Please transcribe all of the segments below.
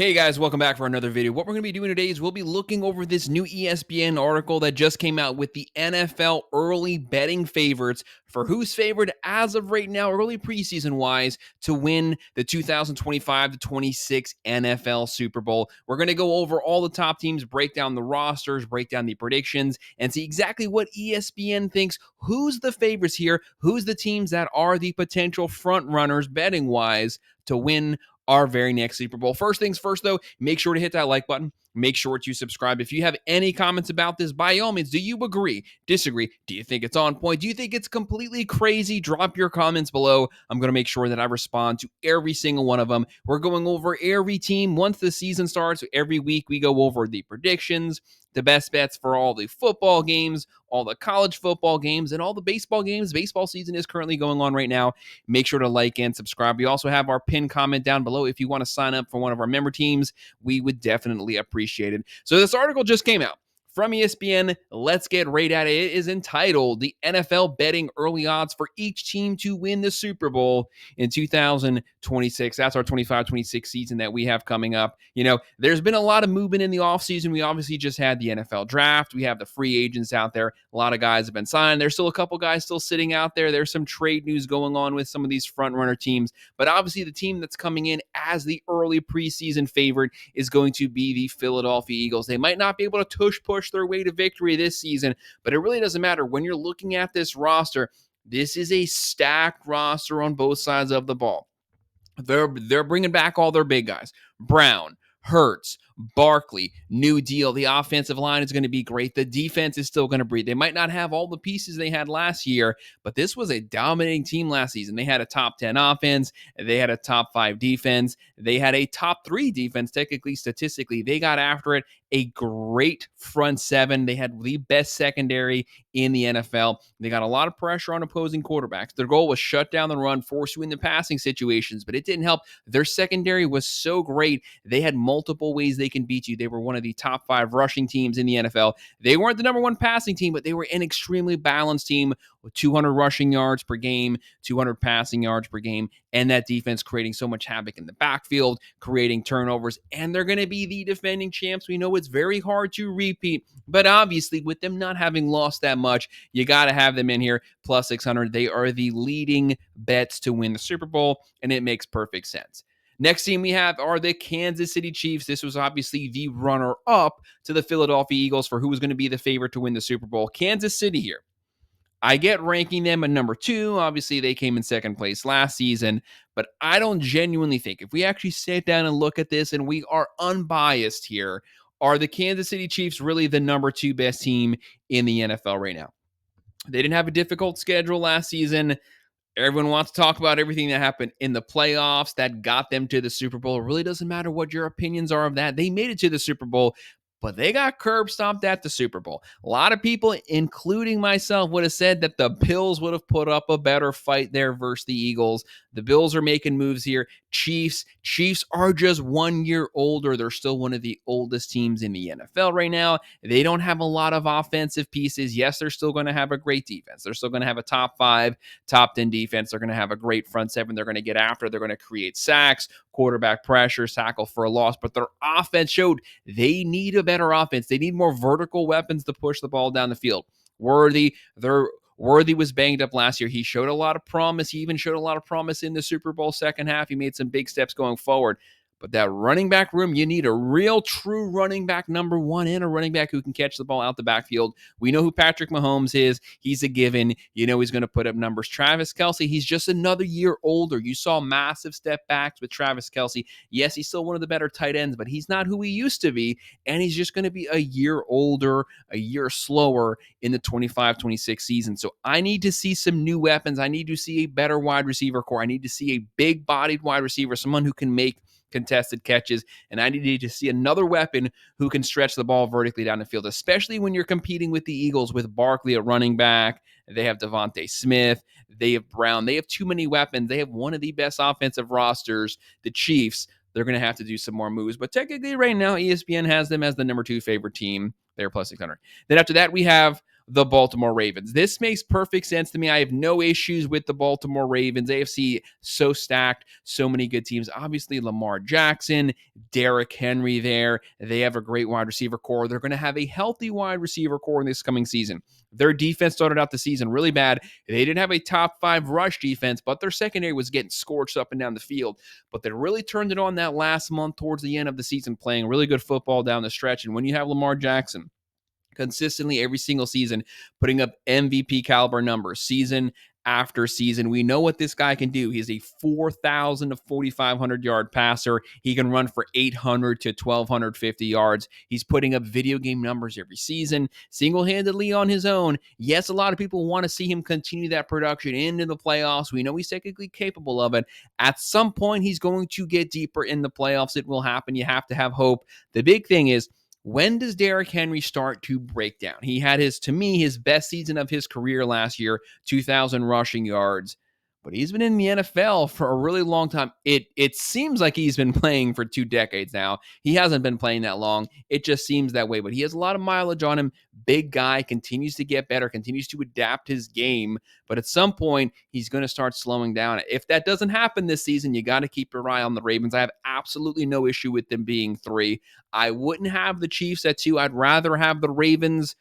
Hey guys, welcome back for another video. What we're going to be doing today is we'll be looking over this new ESPN article that just came out with the NFL early betting favorites for who's favored as of right now, early preseason wise, to win the 2025-26 NFL Super Bowl. We're going to go over all the top teams, break down the rosters, break down the predictions, and see exactly what ESPN thinks. Who's the favorites here? Who's the teams that are the potential front runners betting wise to win our very next Super Bowl? First things first, though, make sure to hit that like button. Make sure to subscribe. If you have any comments about this, by all means, do you agree, disagree? Do you think it's on point? Do you think it's completely crazy? Drop your comments below. I'm going to make sure that I respond to every single one of them. We're going over every team once the season starts. Every week, we go over the predictions, the best bets for all the football games, all the college football games, and all the baseball games. Baseball season is currently going on right now. Make sure to like and subscribe. We also have our pinned comment down below. If you want to sign up for one of our member teams, we would definitely appreciate it. So this article just came out from ESPN. Let's get right at it. It is entitled "The NFL Betting Early Odds for Each Team to Win the Super Bowl in 2026. That's our 25-26 season that we have coming up. You know, there's been a lot of movement in the offseason. We obviously just had the NFL draft. We have the free agents out there. A lot of guys have been signed. There's still a couple guys still sitting out there. There's some trade news going on with some of these front runner teams. But obviously the team that's coming in as the early preseason favorite is going to be the Philadelphia Eagles. They might not be able to push their way to victory this season, but it really doesn't matter. When you're looking at this roster, this is a stacked roster on both sides of the ball. They're bringing back all their big guys. Brown, Hurts, Barkley, new deal. The offensive line is going to be great. The defense is still going to breathe. They might not have all the pieces they had last year, but this was a dominating team last season. They had a top 10 offense. They had a top 5 defense. They had a top 3 defense, technically, statistically. They got after it. A great front seven. They had the best secondary in the NFL. They got a lot of pressure on opposing quarterbacks. Their goal was shut down the run, force you into passing situations, but it didn't help. Their secondary was so great. They had multiple ways they can beat you. They were one of the top 5 rushing teams in the NFL. They weren't the number 1 passing team, but they were an extremely balanced team with 200 rushing yards per game, 200 passing yards per game, and that defense creating so much havoc in the backfield, creating turnovers, and they're going to be the defending champs. We know it's very hard to repeat, but obviously with them not having lost that much, you got to have them in here. Plus 600, they are the leading bets to win the Super Bowl, and it makes perfect sense. Next team we have are the Kansas City Chiefs. This was obviously the runner-up to the Philadelphia Eagles for who was going to be the favorite to win the Super Bowl. Kansas City here. I get ranking them at number 2. Obviously, they came in second place last season, but I don't genuinely think, if we actually sit down and look at this and we are unbiased here, are the Kansas City Chiefs really the number 2 best team in the NFL right now? They didn't have a difficult schedule last season. Everyone wants to talk about everything that happened in the playoffs that got them to the Super Bowl. It really doesn't matter what your opinions are of that. They made it to the Super Bowl, but they got curb stomped at the Super Bowl. A lot of people, including myself, would have said that the Bills would have put up a better fight there versus the Eagles. The Bills are making moves here. Chiefs are just 1 year older. They're still one of the oldest teams in the NFL right now. They don't have a lot of offensive pieces. Yes, they're still going to have a great defense. They're still going to have a top 5, top 10 defense. They're going to have a great front seven. They're going to get after. They're going to create sacks, quarterback pressure, tackle for a loss. But their offense showed they need a better offense. They need more vertical weapons to push the ball down the field. Worthy was banged up last year. He showed a lot of promise. He even showed a lot of promise in the Super Bowl second half. He made some big steps going forward. But that running back room, you need a real true running back number 1 and a running back who can catch the ball out the backfield. We know who Patrick Mahomes is. He's a given. You know he's going to put up numbers. Travis Kelce, he's just another year older. You saw massive step backs with Travis Kelce. Yes, he's still one of the better tight ends, but he's not who he used to be, and he's just going to be a year older, a year slower in the 25-26 season. So I need to see some new weapons. I need to see a better wide receiver core. I need to see a big-bodied wide receiver, someone who can make contested catches, and I need to see another weapon who can stretch the ball vertically down the field, especially when you're competing with the Eagles with Barkley at running back. They have Devontae Smith. They have Brown. They have too many weapons. They have one of the best offensive rosters. The Chiefs, they're going to have to do some more moves, but technically right now ESPN has them as the number 2 favorite team. They're plus 600. Then after that, we have the Baltimore Ravens. This makes perfect sense to me. I have no issues with the Baltimore Ravens. AFC so stacked, so many good teams. Obviously, Lamar Jackson, Derrick Henry there. They have a great wide receiver core. They're going to have a healthy wide receiver core in this coming season. Their defense started out the season really bad. They didn't have a top 5 rush defense, but their secondary was getting scorched up and down the field. But they really turned it on that last month towards the end of the season, playing really good football down the stretch. And when you have Lamar Jackson consistently every single season, putting up MVP caliber numbers season after season. We know what this guy can do. He's a 4,000 to 4,500 yard passer. He can run for 800 to 1,250 yards. He's putting up video game numbers every season, single-handedly on his own. Yes, a lot of people want to see him continue that production into the playoffs. We know he's technically capable of it. At some point, he's going to get deeper in the playoffs. It will happen. You have to have hope. The big thing is, when does Derrick Henry start to break down? He had to me, his best season of his career last year, 2,000 rushing yards. But he's been in the NFL for a really long time. It seems like he's been playing for 2 decades now. He hasn't been playing that long. It just seems that way. But he has a lot of mileage on him. Big guy, continues to get better, continues to adapt his game. But at some point, he's going to start slowing down. If that doesn't happen this season, you got to keep your eye on the Ravens. I have absolutely no issue with them being 3. I wouldn't have the Chiefs at 2. I'd rather have the Ravens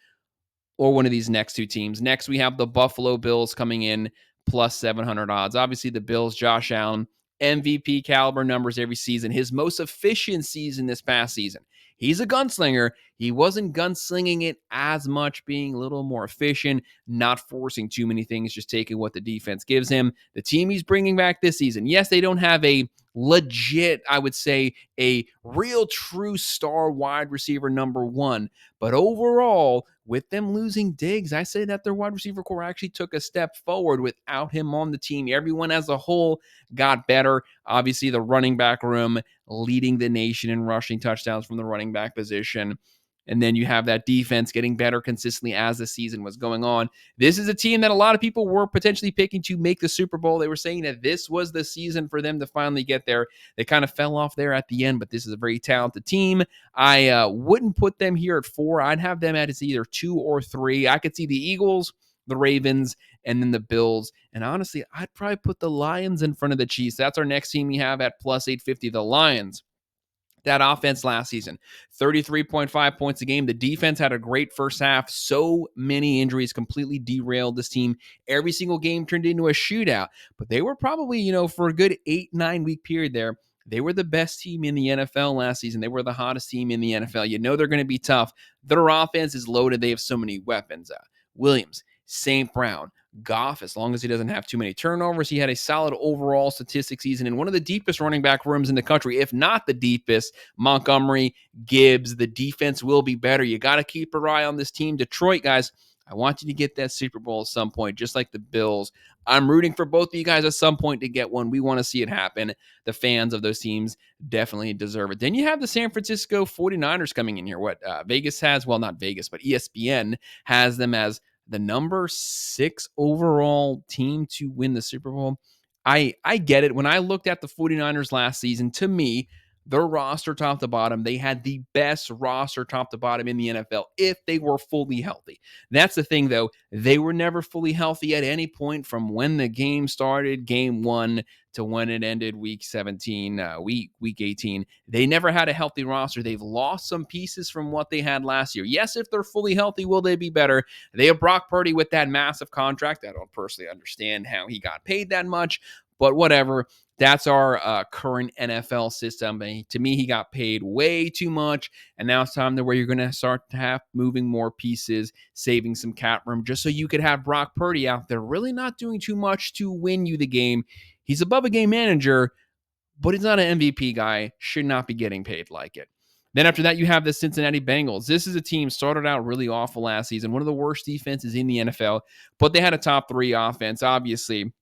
or one of these next 2 teams. Next, we have the Buffalo Bills coming in plus 700 odds. Obviously, the Bills, Josh Allen, MVP caliber numbers every season. His most efficient season this past season. He's a gunslinger. He wasn't gunslinging it as much, being a little more efficient, not forcing too many things, just taking what the defense gives him. The team he's bringing back this season, yes, they don't have a legit, I would say, a real true star wide receiver number 1. But overall, with them losing Diggs, I say that their wide receiver core actually took a step forward without him on the team. Everyone as a whole got better. Obviously, the running back room leading the nation in rushing touchdowns from the running back position. And then you have that defense getting better consistently as the season was going on. This is a team that a lot of people were potentially picking to make the Super Bowl. They were saying that this was the season for them to finally get there. They kind of fell off there at the end, but this is a very talented team. I wouldn't put them here at 4. I'd have them at either 2 or 3. I could see the Eagles, the Ravens, and then the Bills. And honestly, I'd probably put the Lions in front of the Chiefs. That's our next team we have at plus 850, the Lions. That offense last season, 33.5 points a game. The defense had a great first half. So many injuries completely derailed this team. Every single game turned into a shootout. But they were probably, for a good 8-9 week period there, they were the best team in the NFL last season. They were the hottest team in the NFL. They're going to be tough. Their offense is loaded. They have so many weapons. Williams, St. Brown, Goff, as long as he doesn't have too many turnovers, he had a solid overall statistic season in one of the deepest running back rooms in the country, if not the deepest. Montgomery, Gibbs, the defense will be better. You got to keep your eye on this team. Detroit, guys, I want you to get that Super Bowl at some point, just like the Bills. I'm rooting for both of you guys at some point to get one. We want to see it happen. The fans of those teams definitely deserve it. Then you have the San Francisco 49ers coming in here. Vegas has, well, not Vegas, but ESPN has them as the number 6 overall team to win the Super Bowl. I get it. When I looked at the 49ers last season, to me, their roster top to bottom, they had the best roster top to bottom in the NFL if they were fully healthy. That's the thing, though. They were never fully healthy at any point from when the game started, game 1, to when it ended week 17, week 18. They never had a healthy roster. They've lost some pieces from what they had last year. Yes, if they're fully healthy, will they be better? They have Brock Purdy with that massive contract. I don't personally understand how he got paid that much, but whatever. That's our current NFL system. To me, he got paid way too much, and now it's time to where you're going to start to have moving more pieces, saving some cap room, just so you could have Brock Purdy out there really not doing too much to win you the game. He's above a game manager, but he's not an MVP guy, should not be getting paid like it. Then after that, you have the Cincinnati Bengals. This is a team started out really awful last season, one of the worst defenses in the NFL, but they had a top 3 offense, obviously,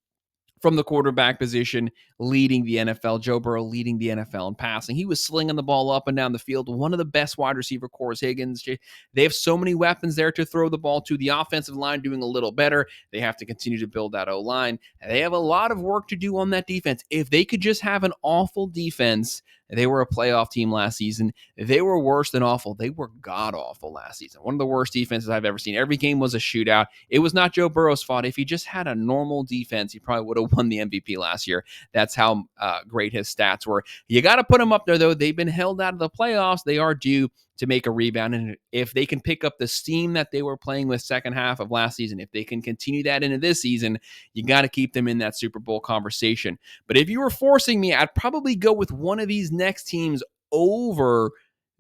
from the quarterback position, leading the NFL. Joe Burrow leading the NFL in passing. He was slinging the ball up and down the field. One of the best wide receiver cores, Higgins. They have so many weapons there to throw the ball to. The offensive line doing a little better. They have to continue to build that O-line. They have a lot of work to do on that defense. If they could just have an awful defense, They were a playoff team last season. They were worse than awful. They were god awful last season. One of the worst defenses I've ever seen. Every game was a shootout. It was not Joe Burrow's fault. If he just had a normal defense, he probably would have won the MVP last year. That's how great his stats were. You got to put him up there, though. They've been held out of the playoffs. They are due to make a rebound. And if they can pick up the steam that they were playing with second half of last season, if they can continue that into this season, you got to keep them in that Super Bowl conversation. But if you were forcing me, I'd probably go with one of these next teams over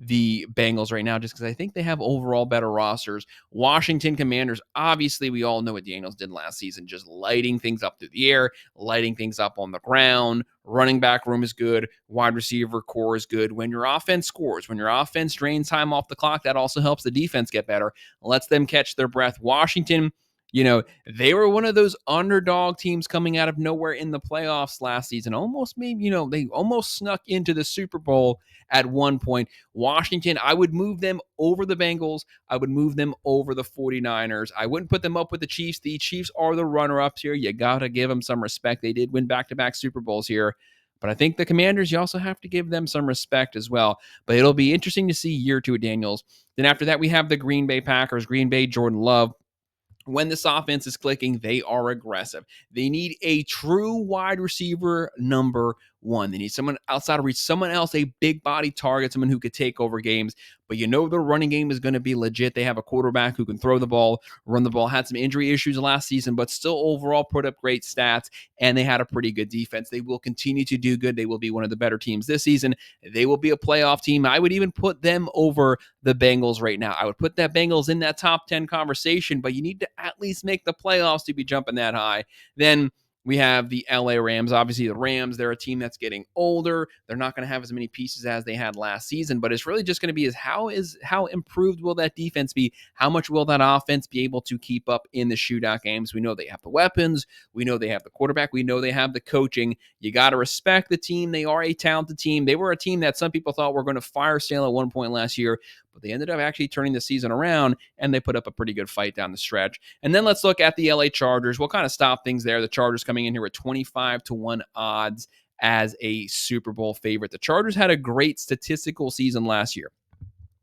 the Bengals right now, just because I think they have overall better rosters. Washington Commanders, obviously, we all know what Daniels did last season, just lighting things up through the air, lighting things up on the ground. Running back room is good. Wide receiver core is good. When your offense scores, when your offense drains time off the clock, that also helps the defense get better, lets them catch their breath. Washington, they were one of those underdog teams coming out of nowhere in the playoffs last season. Almost maybe, they almost snuck into the Super Bowl at one point. Washington, I would move them over the Bengals. I would move them over the 49ers. I wouldn't put them up with the Chiefs. The Chiefs are the runner-ups here. You got to give them some respect. They did win back-to-back Super Bowls here. But I think the Commanders, you also have to give them some respect as well. But it'll be interesting to see year two of Daniels. Then after that, we have the Green Bay Packers. Green Bay, Jordan Love. When this offense is clicking, they are aggressive. They need a true wide receiver number one. They need someone outside of reach, someone else, a big body target, someone who could take over games. But the running game is going to be legit. They have a quarterback who can throw the ball, run the ball, had some injury issues last season, but still overall put up great stats, and they had a pretty good defense. They will continue to do good. They will be one of the better teams this season. They will be a playoff team. I would even put them over the Bengals right now. I would put that Bengals in that top 10 conversation, but you need to at least make the playoffs to be jumping that high. Then we have the LA Rams. Obviously, the Rams, they're a team that's getting older. They're not going to have as many pieces as they had last season, but it's really just going to be how improved will that defense be? How much will that offense be able to keep up in the shootout games? We know they have the weapons. We know they have the quarterback. We know they have the coaching. You got to respect the team. They are a talented team. They were a team that some people thought were going to fire sale at one point last year, but they ended up actually turning the season around, and they put up a pretty good fight down the stretch. And then let's look at the LA Chargers. We'll kind of stop things there. The Chargers coming in here with 25-1 odds as a Super Bowl favorite. The Chargers had a great statistical season last year.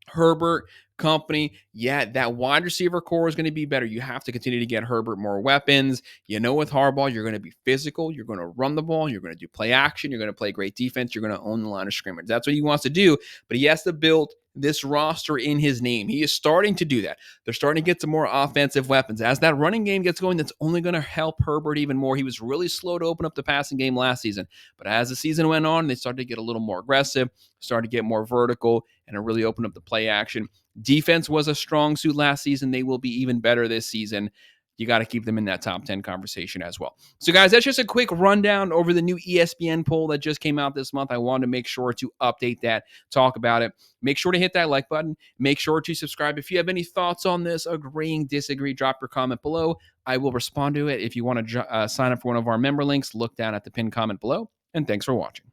Herbert, company, that wide receiver core is going to be better. You have to continue to get Herbert more weapons. With Harbaugh, you're going to be physical. You're going to run the ball. You're going to do play action. You're going to play great defense. You're going to own the line of scrimmage. That's what he wants to do, but he has to build this roster in his name. He is starting to do that. They're starting to get some more offensive weapons. As that running game gets going, that's only going to help Herbert even more. He was really slow to open up the passing game last season, but as the season went on, they started to get a little more aggressive, started to get more vertical, and it really opened up the play action. Defense was a strong suit last season. They will be even better this season. You got to keep them in that top 10 conversation as well. So, guys, that's just a quick rundown over the new ESPN poll that just came out this month. I wanted to make sure to update that, talk about it. Make sure to hit that like button. Make sure to subscribe. If you have any thoughts on this, agreeing, disagree, drop your comment below. I will respond to it. If you want to sign up for one of our member links, look down at the pinned comment below. And thanks for watching.